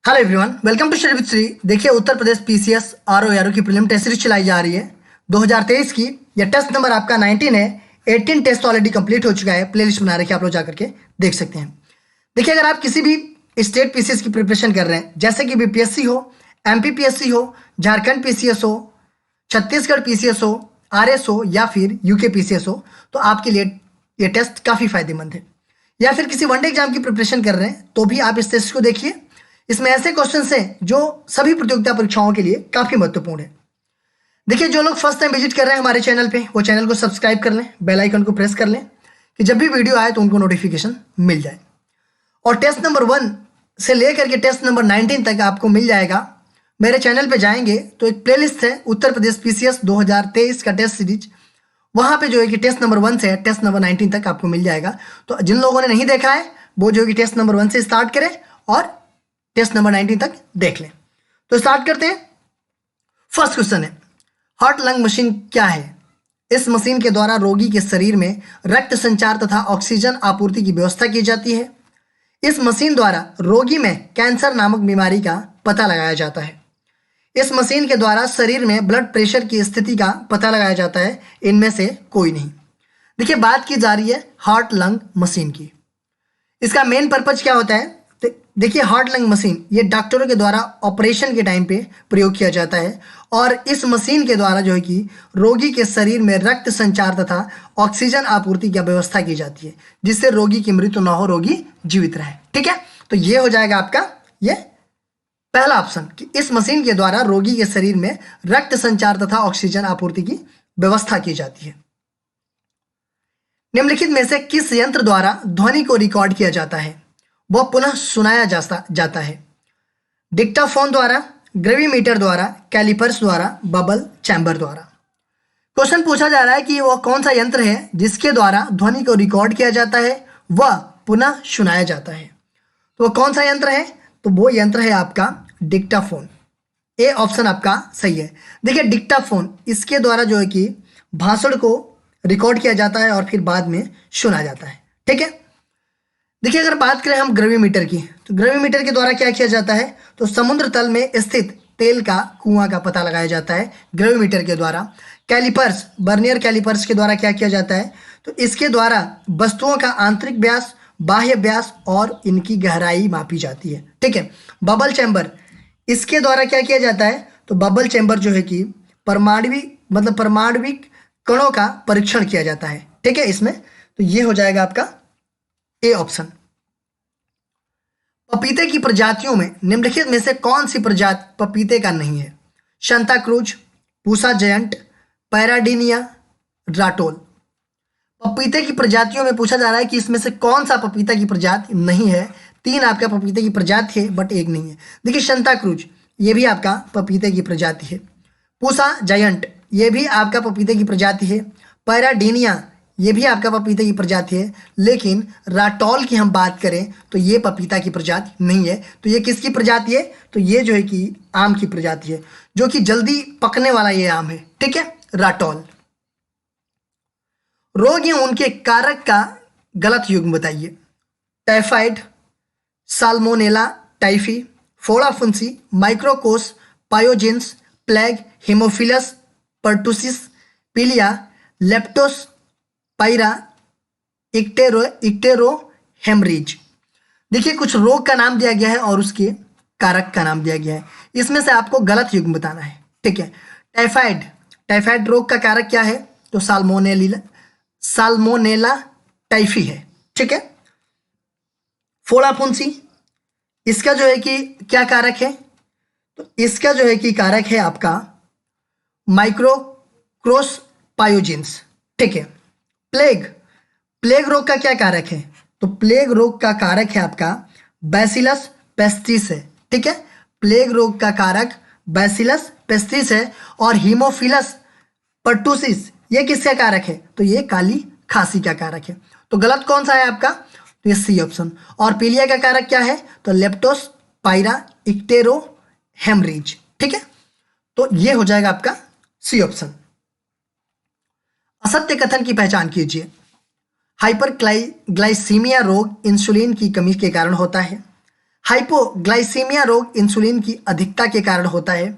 Hello everyone, welcome to study with Shri. देखिए, Uttar Pradesh PCS RO की prelim test series चलाई जा रही है 2023 की। यह टेस्ट नंबर आपका 19 है। 18 टेस्ट ऑलरेडी कंप्लीट हो चुका है। प्लेलिस्ट बना रखी है, आप लोग जाकर के देख सकते हैं। देखिए, अगर आप किसी भी स्टेट पीसीएस की प्रिपरेशन कर रहे हैं, जैसे कि बीपीएससी हो, एमपीपीएससी हो, झारखंड पीसीएस हो, छत्तीसगढ़ पीसीएस हो, आरएस हो या फिर यूके पीसीएस हो, तो आपके लिए ये टेस्ट काफ़ी फायदेमंद है। या फिर किसी वनडे एग्जाम की प्रिपरेशन कर रहे हैं तो भी आप इस टेस्ट को देखिए। इसमें ऐसे क्वेश्चंस हैं जो सभी प्रतियोगिता परीक्षाओं के लिए काफ़ी महत्वपूर्ण है। देखिए, जो लोग फर्स्ट टाइम विजिट कर रहे हैं हमारे चैनल पे, वो चैनल को सब्सक्राइब कर लें, बेल आइकन को प्रेस कर लें कि जब भी वीडियो आए तो उनको नोटिफिकेशन मिल जाए। और टेस्ट नंबर 1 से लेकर के टेस्ट नंबर 19 तक आपको मिल जाएगा। मेरे चैनल पे जाएंगे तो एक प्लेलिस्ट है उत्तर प्रदेश पीसीएस 2023 का टेस्ट सीरीज। वहाँ पे जो है कि टेस्ट नंबर 1 से टेस्ट नंबर 19 तक आपको मिल जाएगा। तो जिन लोगों ने नहीं देखा है वो जो है कि टेस्ट नंबर 1 से स्टार्ट करें और टेस्ट नंबर 19 तक देख लें। तो स्टार्ट करते हैं। फर्स्ट क्वेश्चन है, हार्ट लंग मशीन क्या है? इस मशीन के द्वारा रोगी के शरीर में रक्त संचार तथा ऑक्सीजन आपूर्ति की व्यवस्था की जाती है। इस मशीन द्वारा रोगी में कैंसर नामक बीमारी का पता लगाया जाता है। इस मशीन के द्वारा शरीर में ब्लड प्रेशर की स्थिति का पता लगाया जाता है। इनमें से कोई नहीं। देखिए, बात की जा रही है हार्ट लंग मशीन की। इसका मेन पर्पज क्या होता है? देखिए, हार्ट लंग मशीन ये डॉक्टरों के द्वारा ऑपरेशन के टाइम पे प्रयोग किया जाता है। और इस मशीन के द्वारा जो है कि रोगी के शरीर में रक्त संचार तथा ऑक्सीजन आपूर्ति की व्यवस्था की जाती है, जिससे रोगी की मृत्यु न हो, रोगी जीवित रहे। ठीक है, तो ये हो जाएगा आपका ये पहला ऑप्शन कि इस मशीन के द्वारा रोगी के शरीर में रक्त संचार तथा ऑक्सीजन आपूर्ति की व्यवस्था की जाती है। निम्नलिखित में से किस यंत्र द्वारा ध्वनि को रिकॉर्ड किया जाता है, वह पुनः सुनाया जाता है? डिक्टाफोन द्वारा, ग्रेविमीटर द्वारा, कैलिपर्स द्वारा, बबल चैम्बर द्वारा। क्वेश्चन पूछा जा रहा है कि वह कौन सा यंत्र है जिसके द्वारा ध्वनि को रिकॉर्ड किया जाता है, वह पुनः सुनाया जाता है। तो वह कौन सा यंत्र है? तो वो यंत्र है आपका डिक्टाफोन। ए ऑप्शन आपका सही है। देखिए, डिक्टाफोन इसके द्वारा जो है कि भाषण को रिकॉर्ड किया जाता है और फिर बाद में सुना जाता है। ठीक है, देखिए, अगर बात करें हम ग्रेविमीटर की, तो ग्रेविमीटर के द्वारा क्या किया जाता है? तो समुद्र तल में स्थित तेल का कुआं का पता लगाया जाता है ग्रेविमीटर के द्वारा। कैलिपर्स, बर्नियर कैलिपर्स के द्वारा क्या किया जाता है? तो इसके द्वारा वस्तुओं का आंतरिक व्यास, बाह्य व्यास और इनकी गहराई मापी जाती है। ठीक है, बबल चैम्बर इसके द्वारा क्या किया जाता है? तो बबल चैम्बर जो है कि परमाणविक कणों का परीक्षण किया जाता है। ठीक है, इसमें तो ये हो जाएगा आपका ए ऑप्शन। पपीते की प्रजातियों में निम्नलिखित में से कौन सी प्रजाति पपीते का नहीं है? Shanta cruise, Pusa giant, पैराडीनिया, राटोल। पपीते की प्रजातियों में पूछा जा रहा है कि इसमें से कौन सा पपीता की प्रजाति नहीं है। 3 आपका पपीते की प्रजाति है बट एक नहीं है। देखिए, शांता क्रूज ये भी आपका पपीते की प्रजाति है। पूसा जायंट ये भी आपका पपीते की प्रजाति है। पैराडीनिया ये भी आपका पपीते की प्रजाति है। लेकिन राटोल की हम बात करें तो ये पपीता की प्रजाति नहीं है। तो ये किसकी प्रजाति है? तो ये जो है कि आम की प्रजाति है, जो कि जल्दी पकने वाला ये आम है। ठीक है, राटोल। रोग या उनके कारक का गलत युग्म बताइए। टाइफाइड, साल्मोनेला टाइफी, फोड़ा फुंसी, माइक्रोकोस पायोजेंस, प्लेग, हेमोफिलस पर्टुसिस, पीलिया, लेप्टोस पायरा, इक्टेरो हेमरेज। देखिए, कुछ रोग का नाम दिया गया है और उसके कारक का नाम दिया गया है। इसमें से आपको गलत युग्म बताना है। ठीक है, टाइफाइड रोग का कारक क्या है? तो साल्मोनेला टाइफी है। ठीक है, फोड़ा फुंसी इसका जो है कि क्या कारक है? तो इसका जो है कि कारक है आपका माइक्रोक्रोस पायोजेंस। ठीक है, प्लेग रोग का क्या कारक है? तो प्लेग रोग का कारक है आपका बैसिलस पेस्टिस है। ठीक है, प्लेग रोग का कारक बैसिलस पेस्टिस है। और हीमोफिलस पर्टुसिस ये किसका कारक है? तो ये काली खांसी का कारक है। तो गलत कौन सा है आपका? तो ये सी ऑप्शन। और पीलिया का कारक क्या है? तो लेप्टोस पायरा इक्टेरो हेमरेज। ठीक है, तो ये हो जाएगा आपका सी ऑप्शन। असत्य कथन की पहचान कीजिए। हाइपरग्लाइसीमिया रोग इंसुलिन की कमी के कारण होता है। हाइपोग्लाइसीमिया रोग इंसुलिन की अधिकता के कारण होता है।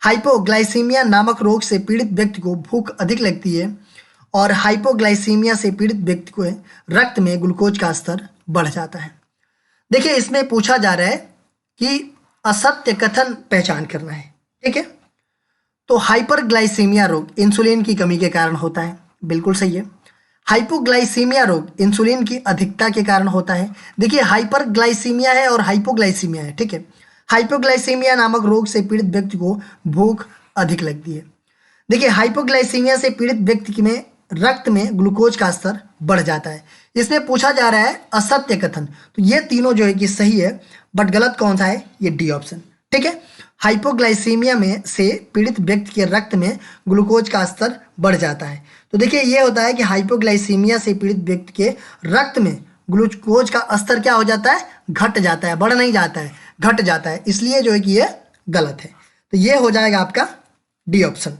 हाइपोग्लाइसीमिया नामक रोग से पीड़ित व्यक्ति को भूख अधिक लगती है और हाइपोग्लाइसीमिया से पीड़ित व्यक्ति को रक्त में ग्लूकोज का स्तर बढ़ जाता है। देखिए, इसमें पूछा जा रहा है कि असत्य कथन पहचान करना है। ठीक है, तो हाइपरग्लाइसीमिया रोग इंसुलिन की कमी के कारण होता है, बिल्कुल सही है। हाइपोग्लाइसीमिया रोग इंसुलिन की अधिकता के कारण होता है। देखिए, हाइपरग्लाइसीमिया है और हाइपोग्लाइसीमिया है। ठीक है, हाइपोग्लाइसीमिया नामक रोग से पीड़ित व्यक्ति को भूख अधिक लगती है। देखिए, हाइपोग्लाइसीमिया से पीड़ित व्यक्ति में रक्त में ग्लूकोज का स्तर बढ़ जाता है। इसमें पूछा जा रहा है असत्य कथन, तो ये तीनों जो है कि सही है, बट गलत कौन सा है? ये डी ऑप्शन। ठीक है, हाइपोग्लाइसीमिया में से पीड़ित व्यक्ति के रक्त में ग्लूकोज का स्तर बढ़ जाता है। तो देखिए, ये होता है कि हाइपोग्लाइसीमिया से पीड़ित व्यक्ति के रक्त में ग्लूकोज का स्तर क्या हो जाता है? घट जाता है, बढ़ नहीं जाता है, घट जाता है। इसलिए जो है कि ये गलत है। तो ये हो जाएगा आपका डी ऑप्शन।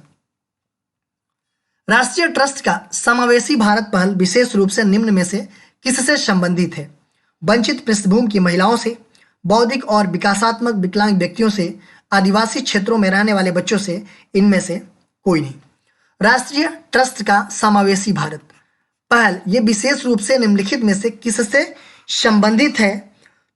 राष्ट्रीय ट्रस्ट का समावेशी भारत पहल विशेष रूप से निम्न में से किससे संबंधित है? वंचित पृष्ठभूमि की महिलाओं से, बौद्धिक और विकासात्मक विकलांग व्यक्तियों से, आदिवासी क्षेत्रों में रहने वाले बच्चों से, इनमें से कोई नहीं। राष्ट्रीय ट्रस्ट का समावेशी भारत पहल ये विशेष रूप से निम्नलिखित में से किससे संबंधित है?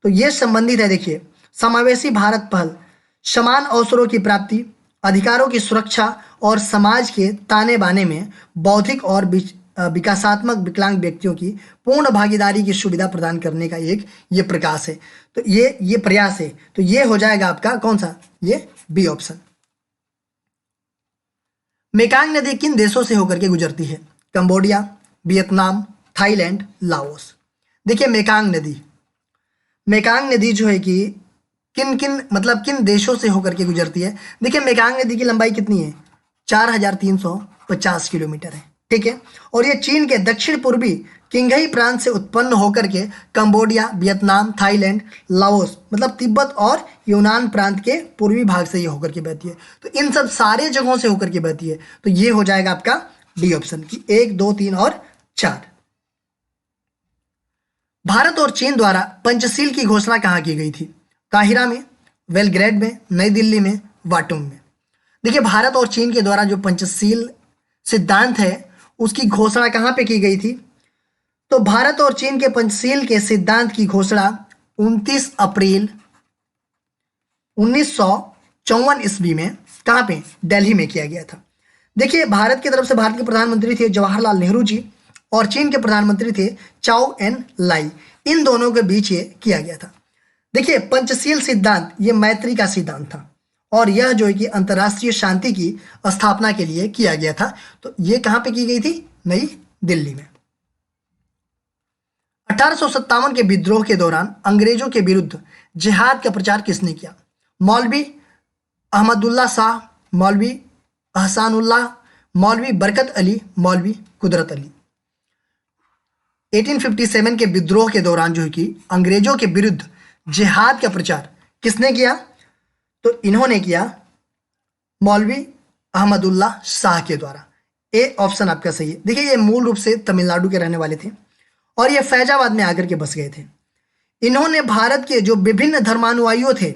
तो ये संबंधित है, देखिए, समावेशी भारत पहल समान अवसरों की प्राप्ति, अधिकारों की सुरक्षा और समाज के ताने बाने में बौद्धिक और विकासात्मक विकलांग व्यक्तियों की पूर्ण भागीदारी की सुविधा प्रदान करने का एक ये प्रयास है। तो ये प्रयास है। तो ये हो जाएगा आपका कौन सा? ये बी ऑप्शन। मेकांग नदी किन देशों से होकर के गुजरती है? Cambodia, Vietnam, Thailand, Laos. देखिए, मेकांग नदी जो है कि किन देशों से होकर के गुजरती है? देखिए, मेकांग नदी की लंबाई कितनी है? 4350 किलोमीटर है। ठीक है, और ये चीन के दक्षिण पूर्वी किंगही प्रांत से उत्पन्न होकर के कंबोडिया, वियतनाम, थाईलैंड, लाओस मतलब तिब्बत और यूनान प्रांत के पूर्वी भाग से ये होकर के बहती है। तो इन सब सारे जगहों से होकर के बहती है। तो ये हो जाएगा आपका डी ऑप्शन की 1, 2, 3 और 4। भारत और चीन द्वारा पंचशील की घोषणा कहाँ की गई थी? काहिरा में, बेलग्रेड में, नई दिल्ली में, बाटुम में। देखिए, भारत और चीन के द्वारा जो पंचशील सिद्धांत है उसकी घोषणा कहाँ पे की गई थी? तो भारत और चीन के पंचशील के सिद्धांत की घोषणा 29 अप्रैल 1954 ईस्वी में कहाँ पे? दिल्ली में किया गया था। देखिए, भारत की तरफ से भारत के प्रधानमंत्री थे जवाहरलाल नेहरू जी और चीन के प्रधानमंत्री थे चाओ एन लाई। इन दोनों के बीच ये किया गया था। देखिए, पंचशील सिद्धांत ये मैत्री का सिद्धांत था और यह जो है कि अंतर्राष्ट्रीय शांति की स्थापना के लिए किया गया था। तो ये कहाँ पे की गई थी? नई दिल्ली में। 1857 के विद्रोह के दौरान अंग्रेजों के विरुद्ध जिहाद का प्रचार किसने किया? मौलवी अहमदुल्ला शाह, मौलवी अहसानुल्लाह, मौलवी बरकत अली, मौलवी कुदरत अली। 1857 के विद्रोह के दौरान जो है कि अंग्रेजों के विरुद्ध जिहाद का प्रचार किसने किया? तो इन्होंने किया मौलवी अहमदुल्ला शाह के द्वारा। ए ऑप्शन आपका सही है। देखिए, ये मूल रूप से तमिलनाडु के रहने वाले थे और ये फैजाबाद में आकर के बस गए थे। इन्होंने भारत के जो विभिन्न धर्मानुयायियों थे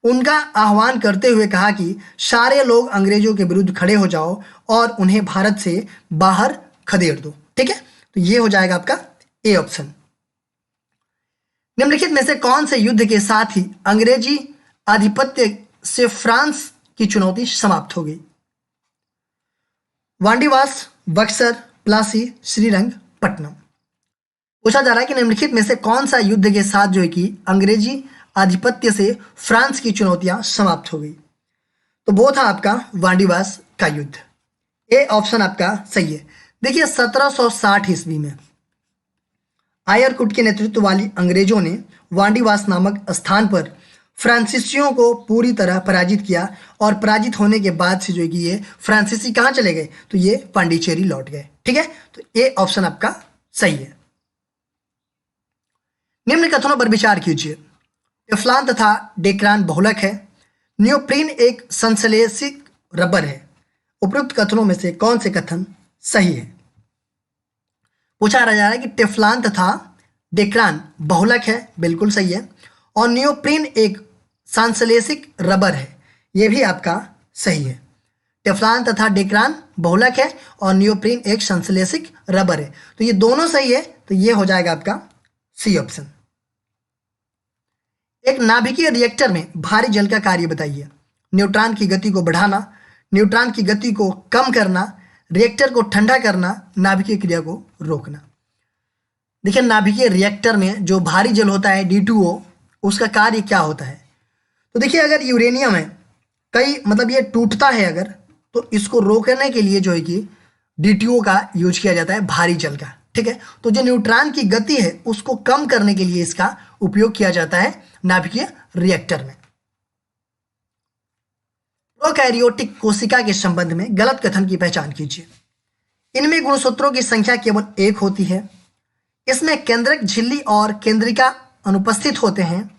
उनका आह्वान करते हुए कहा कि सारे लोग अंग्रेजों के विरुद्ध खड़े हो जाओ और उन्हें भारत से बाहर खदेड़ दो। ठीक है, तो ये हो जाएगा आपका ए ऑप्शन। निम्नलिखित में से कौन से युद्ध के साथ ही अंग्रेजी आधिपत्य से फ्रांस की चुनौती समाप्त हो गई? वांडीवास, बक्सर, प्लासी, श्रीरंगपट्टनम। पूछा जा रहा है कि निम्नलिखित में से कौन सा युद्ध के साथ जो है कि अंग्रेजी आधिपत्य से फ्रांस की चुनौतियां समाप्त हो गई? तो वो था आपका वांडीवास का युद्ध। ए ऑप्शन आपका सही है। देखिए, 1760 ईस्वी में आयरकुट के नेतृत्व वाली अंग्रेजों ने वांडीवास नामक स्थान पर फ्रांसीसियों को पूरी तरह पराजित किया और पराजित होने के बाद से जो है कि ये फ्रांसीसी कहाँ चले गए? तो ये पांडिचेरी लौट गए। ठीक है, तो ए ऑप्शन आपका सही है। निम्न कथनों पर विचार कीजिए। टेफ्लॉन तथा डेक्रान बहुलक है। नियोप्रीन एक संश्लेषित रबर है। उपयुक्त कथनों में से कौन से कथन सही है? पूछा जा रहा है कि टेफ्लॉन तथा डेक्रान बहुलक है, बिल्कुल सही है। और नियोप्रीन एक सांश्लेषिक रबर है, ये भी आपका सही है। टेफ्लॉन तथा डेक्रान बहुलक है और नियोप्रीन एक संश्लेषिक रबर है, तो ये दोनों सही है, तो ये हो जाएगा आपका सी ऑप्शन। एक नाभिकीय रिएक्टर में भारी जल का कार्य बताइए। न्यूट्रॉन की गति को बढ़ाना, न्यूट्रॉन की गति को कम करना, रिएक्टर को ठंडा करना, नाभिकीय क्रिया को रोकना। देखिए नाभिकीय रिएक्टर में जो भारी जल होता है D2O, उसका कार्य क्या होता है? तो देखिए अगर यूरेनियम है कई मतलब ये टूटता है अगर, तो इसको रोकने के लिए जो है कि D2O का यूज किया जाता है भारी जल का, ठीक है। तो जो न्यूट्रॉन की गति है उसको कम करने के लिए इसका उपयोग किया जाता है नाभिकीय रिएक्टर में। प्रोकैरियोटिक कोशिका के संबंध में गलत कथन की पहचान कीजिए। इनमें गुणसूत्रों की संख्या केवल एक होती है, इसमें केंद्रक झिल्ली और केंद्रिका अनुपस्थित होते हैं,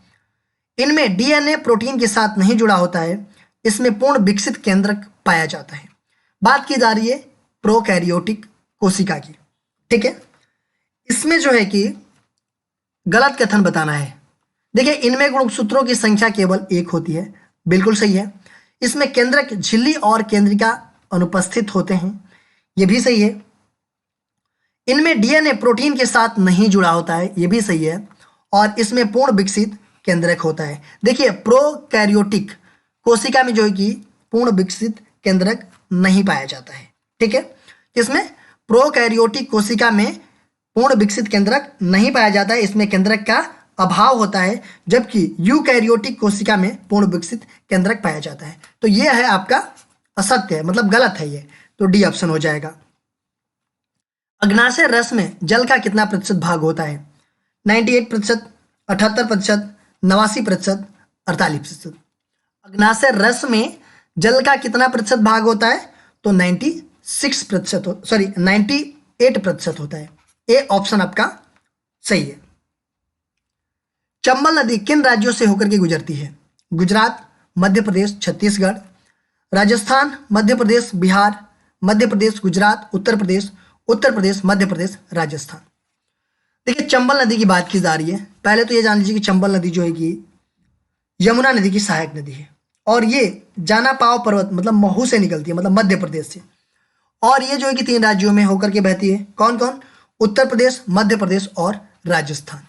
इनमें डीएनए प्रोटीन के साथ नहीं जुड़ा होता है, इसमें पूर्ण विकसित केंद्रक पाया जाता है। बात की जा रही है प्रोकैरियोटिक कोशिका की, ठीक है। इसमें जो है कि गलत कथन बताना है। देखिए इनमें गुणसूत्रों की संख्या केवल एक होती है, बिल्कुल सही है। इसमें केंद्रक झिल्ली और केंद्रिका अनुपस्थित होते हैं, ये भी सही है। इनमें डीएनए प्रोटीन के साथ नहीं जुड़ा होता है, ये भी सही है। और इसमें पूर्ण विकसित केंद्रक होता है। देखिए प्रोकैरियोटिक कोशिका में जो है कि पूर्ण विकसित केंद्रक नहीं पाया जाता है, ठीक है। इसमें प्रोकैरियोटिक कोशिका में पूर्ण विकसित केंद्रक नहीं पाया जाता है, इसमें केंद्रक का अभाव होता है, जबकि यूकैरियोटिक कोशिका में पूर्ण विकसित केंद्रक पाया जाता है। तो ये है आपका असत्य है, मतलब गलत है ये, तो डी ऑप्शन हो जाएगा। अग्नाशय रस में जल का कितना प्रतिशत भाग होता है? 98%, 78%, 89%, 48%। अग्नाशय रस में जल का कितना प्रतिशत भाग होता है? तो 98% होता है। ए ऑप्शन आपका सही है। चंबल नदी किन राज्यों से होकर के गुजरती है? गुजरात, मध्य प्रदेश, छत्तीसगढ़, राजस्थान, मध्य प्रदेश, बिहार, मध्य प्रदेश, गुजरात, उत्तर प्रदेश, मध्य प्रदेश, राजस्थान। देखिए चंबल नदी की बात की जा रही है। पहले तो ये जान लीजिए कि चंबल नदी जो है कि यमुना नदी की सहायक नदी है, और ये जानापाव पर्वत मतलब महू से निकलती है, मतलब मध्य प्रदेश से। और ये जो है कि 3 राज्यों में होकर के बहती है। कौन कौन? उत्तर प्रदेश, मध्य प्रदेश और राजस्थान।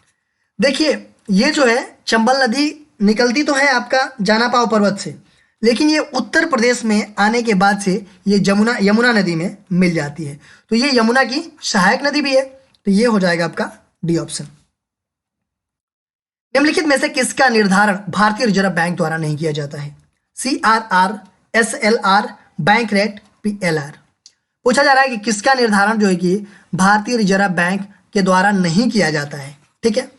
देखिए ये जो है चंबल नदी निकलती तो है आपका जानापाव पर्वत से, लेकिन ये उत्तर प्रदेश में आने के बाद से ये यमुना नदी में मिल जाती है, तो ये यमुना की सहायक नदी भी है, तो ये हो जाएगा आपका डी ऑप्शन। निम्नलिखित में से किसका निर्धारण भारतीय रिजर्व बैंक द्वारा नहीं किया जाता है? CRR, SLR, bank rate, PLR। पूछा जा रहा है कि किसका निर्धारण जो है कि भारतीय रिजर्व बैंक के द्वारा नहीं किया जाता है, ठीक है।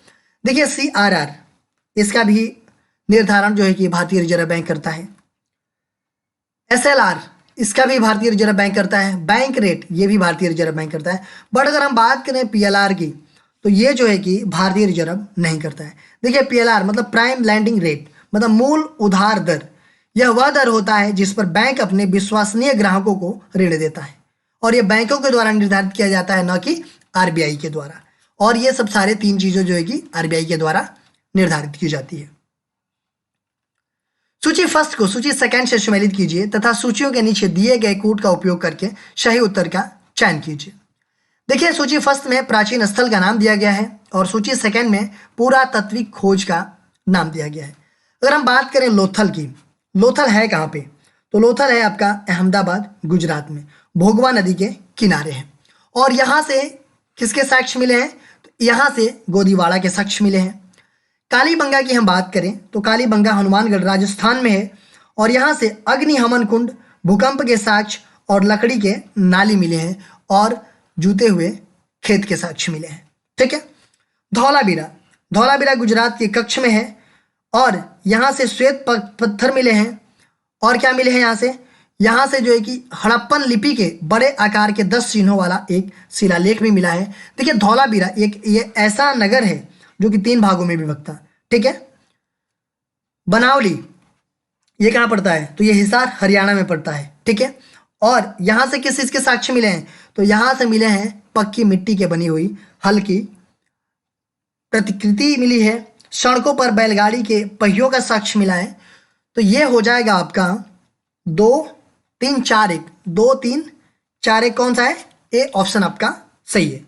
देखिए CRR इसका भी निर्धारण जो है कि भारतीय रिजर्व बैंक करता है। SLR इसका भी भारतीय रिजर्व बैंक करता है। बैंक रेट ये भी भारतीय रिजर्व बैंक करता है। बट अगर हम बात करें PLR की, तो ये जो है कि भारतीय रिजर्व नहीं करता है। देखिए PLR मतलब प्राइम लैंडिंग रेट, मतलब मूल उधार दर। यह वह दर होता है जिस पर बैंक अपने विश्वसनीय ग्राहकों को ऋण देता है, और यह बैंकों के द्वारा निर्धारित किया जाता है, न कि RBI के द्वारा। और ये सब सारे 3 चीजें जो है कि RBI के द्वारा निर्धारित की जाती है। सूची फर्स्ट को सूची सेकंड से सम्मिलित कीजिए तथा सूचियों के नीचे दिए गए कूट का उपयोग करके सही उत्तर का चयन कीजिए। देखिए सूची फर्स्ट में प्राचीन स्थल का नाम दिया गया है, और सूची सेकंड में पुरातात्विक खोज का नाम दिया गया है। अगर हम बात करें लोथल की, लोथल है कहाँ पे? तो लोथल है आपका अहमदाबाद, गुजरात में, भोगवा नदी के किनारे है। और यहाँ से किसके साक्ष्य मिले हैं? तो यहाँ से गोदीवाड़ा के साक्ष्य मिले हैं। कालीबंगा की हम बात करें तो कालीबंगा हनुमानगढ़ राजस्थान में है, और यहाँ से अग्निहमन कुंड, भूकंप के साक्ष्य और लकड़ी के नाली मिले हैं, और जूते हुए खेत के साक्ष्य मिले हैं, ठीक है। धौलावीरा गुजरात के कच्छ में है, और यहाँ से श्वेत पत्थर मिले हैं। और क्या मिले हैं यहाँ से जो है कि हड़प्पन लिपि के बड़े आकार के 10 चिन्हों वाला एक शिलालेख भी मिला है। देखिए धौलावीरा ये ऐसा नगर है जो कि 3 भागों में विभक्त है, ठीक है। बनावली ये कहाँ पड़ता है? तो ये हिसार हरियाणा में पड़ता है, ठीक है। और यहाँ से किस चीज़ के साक्ष्य मिले हैं? तो यहाँ से मिले हैं पक्की मिट्टी के बनी हुई हल की प्रतिकृति मिली है, सड़कों पर बैलगाड़ी के पहियों का साक्ष्य मिला है। तो ये हो जाएगा आपका 2 3 4 1, 2 3 4 1 कौन सा है? ए ऑप्शन आपका सही है।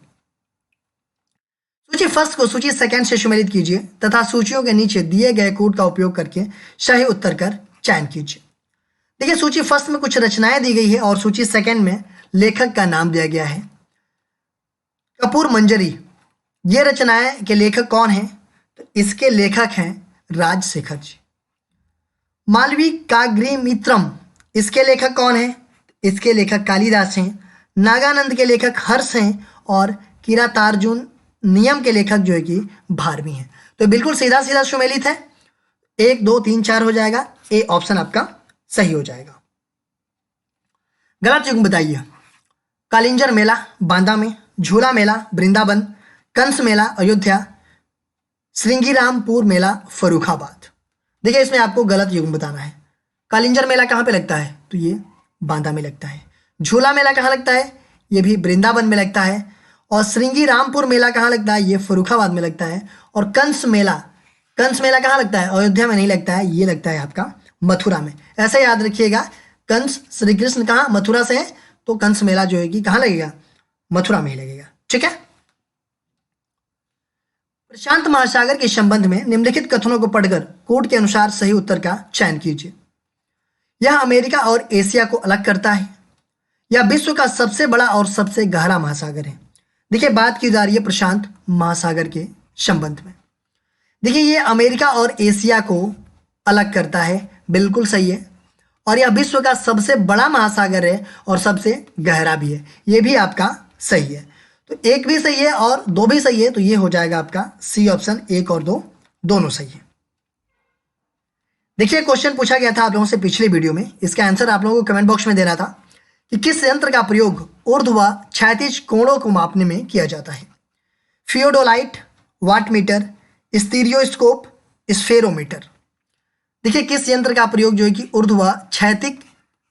सूची फर्स्ट को सूची सेकंड से सम्मिलित कीजिए तथा सूचियों के नीचे दिए गए कोड का उपयोग करके सही उत्तर कर चयन कीजिए। देखिए सूची फर्स्ट में कुछ रचनाएं दी गई है और सूची सेकंड में लेखक का नाम दिया गया है। कपूर मंजरी, ये रचनाएं के लेखक कौन हैं? तो इसके लेखक हैं राजशेखर जी। मालवी काग्निमित्रम, इसके लेखक कौन हैं? इसके लेखक कालिदास हैं। नागानंद के लेखक हर्ष हैं और किरातार्जुन नियम के लेखक जो है कि भारवी हैं। तो बिल्कुल सीधा सीधा सुमेलित है। 1 2 3 4 हो जाएगा। ए ऑप्शन आपका सही हो जाएगा। गलत युग्म बताइए। कालिंजर मेला बांदा में, झूला मेला वृंदावन, कंस मेला अयोध्या, श्रृंगीरामपुर मेला फर्रुखाबाद। देखिए इसमें आपको गलत युग्म बताना है। कालिंजर मेला कहाँ पे लगता है? तो ये बांदा में लगता है। झूला मेला कहाँ लगता है? ये भी वृंदावन में लगता है। और श्रृंगीरामपुर मेला कहाँ लगता है? ये फर्रुखाबाद में लगता है। और कंस मेला कहाँ लगता है? अयोध्या में नहीं लगता है, ये लगता है आपका मथुरा में। ऐसा याद रखिएगा, कंस श्री कृष्ण कहाँ? मथुरा से है, तो कंस मेला जो है कि कहाँ लगेगा? मथुरा में ही लगेगा। ठीक है। प्रशांत महासागर के संबंध में निम्नलिखित कथनों को पढ़कर कोड के अनुसार सही उत्तर का चयन कीजिए। यह अमेरिका और एशिया को अलग करता है। यह विश्व का सबसे बड़ा और सबसे गहरा महासागर है। देखिए बात की जा रही है प्रशांत महासागर के संबंध में। देखिए ये अमेरिका और एशिया को अलग करता है, बिल्कुल सही है। और यह विश्व का सबसे बड़ा महासागर है और सबसे गहरा भी है, ये भी आपका सही है। तो 1 भी सही है और 2 भी सही है, तो ये हो जाएगा आपका सी ऑप्शन। 1 और 2 दोनों सही है। देखिए क्वेश्चन पूछा गया था आप लोगों से पिछले वीडियो में, इसका आंसर आप लोगों को कमेंट बॉक्स में देना था कि किस यंत्र का प्रयोग ऊर्ध्व व क्षैतिज कोणों को मापने में किया जाता है? फियोडोलाइट, वाटमीटर, स्टीरियोस्कोप, स्फेरोमीटर। देखिए किस यंत्र का प्रयोग जो है कि ऊर्ध्व व क्षैतिज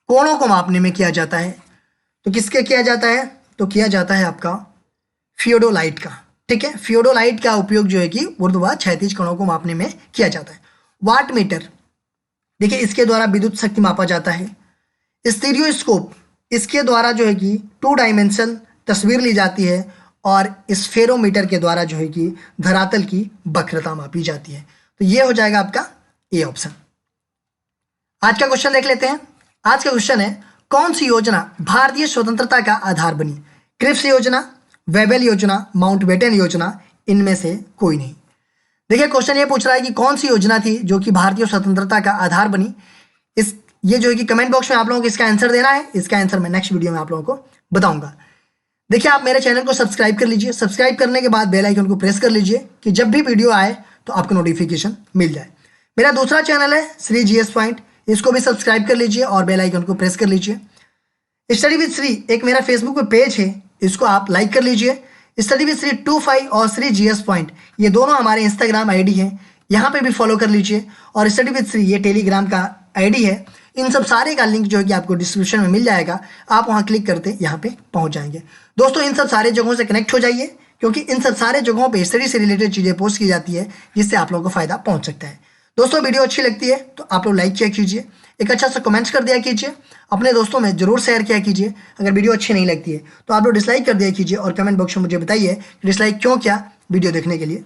कोणों को मापने में किया जाता है? तो किसके किया जाता है? तो किया जाता है आपका फियोडोलाइट का। ठीक है, फियोडोलाइट का उपयोग जो है कि ऊर्ध्व व क्षैतिज कोणों को मापने में किया जाता है। वाटमीटर, देखिए इसके द्वारा विद्युत शक्ति मापा जाता है। स्टीरियोस्कोप, इसके द्वारा जो है कि 2 डायमेंशन तस्वीर ली जाती है। और स्फेरोमीटर के द्वारा जो है कि धरातल की वक्रता मापी जाती है। तो ये हो जाएगा आपका ए ऑप्शन। आज का क्वेश्चन देख लेते हैं। आज का क्वेश्चन है, कौन सी योजना भारतीय स्वतंत्रता का आधार बनी? क्रिप्स योजना, वेबल योजना, माउंटबेटन योजना, इनमें से कोई नहीं। देखिए क्वेश्चन ये पूछ रहा है कि कौन सी योजना थी जो कि भारतीय स्वतंत्रता का आधार बनी। ये जो है कि कमेंट बॉक्स में आप लोगों को इसका आंसर देना है। इसका आंसर मैं नेक्स्ट वीडियो में आप लोगों को बताऊंगा। देखिए आप मेरे चैनल को सब्सक्राइब कर लीजिए। सब्सक्राइब करने के बाद बेल आइकन को प्रेस कर लीजिए कि जब भी वीडियो आए तो आपको नोटिफिकेशन मिल जाए। मेरा दूसरा चैनल है श्री जीएस पॉइंट, इसको भी सब्सक्राइब कर लीजिए और बेल आइकन को प्रेस कर लीजिए। स्टडी विद श्री एक मेरा फेसबुक पे पेज है, इसको आप लाइक कर लीजिए। स्टडी विद श्री 25 और श्री जीएस पॉइंट ये दोनों हमारे इंस्टाग्राम आईडी हैं, यहाँ पे भी फॉलो कर लीजिए। और स्टडी विद श्री ये टेलीग्राम का आईडी है। इन सब सारे का लिंक जो है कि आपको डिस्क्रिप्शन में मिल जाएगा, आप वहाँ क्लिक करते यहाँ पे पहुँच जाएंगे। दोस्तों इन सब सारे जगहों से कनेक्ट हो जाइए, क्योंकि इन सब सारे जगहों पे स्टडी से रिलेटेड चीज़ें पोस्ट की जाती है, जिससे आप लोगों को फायदा पहुँच सकता है। दोस्तों वीडियो अच्छी लगती है तो आप लोग लाइक किया कीजिए, एक अच्छा सा कमेंट्स कर दिया कीजिए, अपने दोस्तों में जरूर शेयर किया कीजिए। अगर वीडियो अच्छी नहीं लगती है तो आप लोग डिसलाइक कर दिया कीजिए और कमेंट बॉक्स में मुझे बताइए डिसलाइक क्यों किया। वीडियो देखने के लिए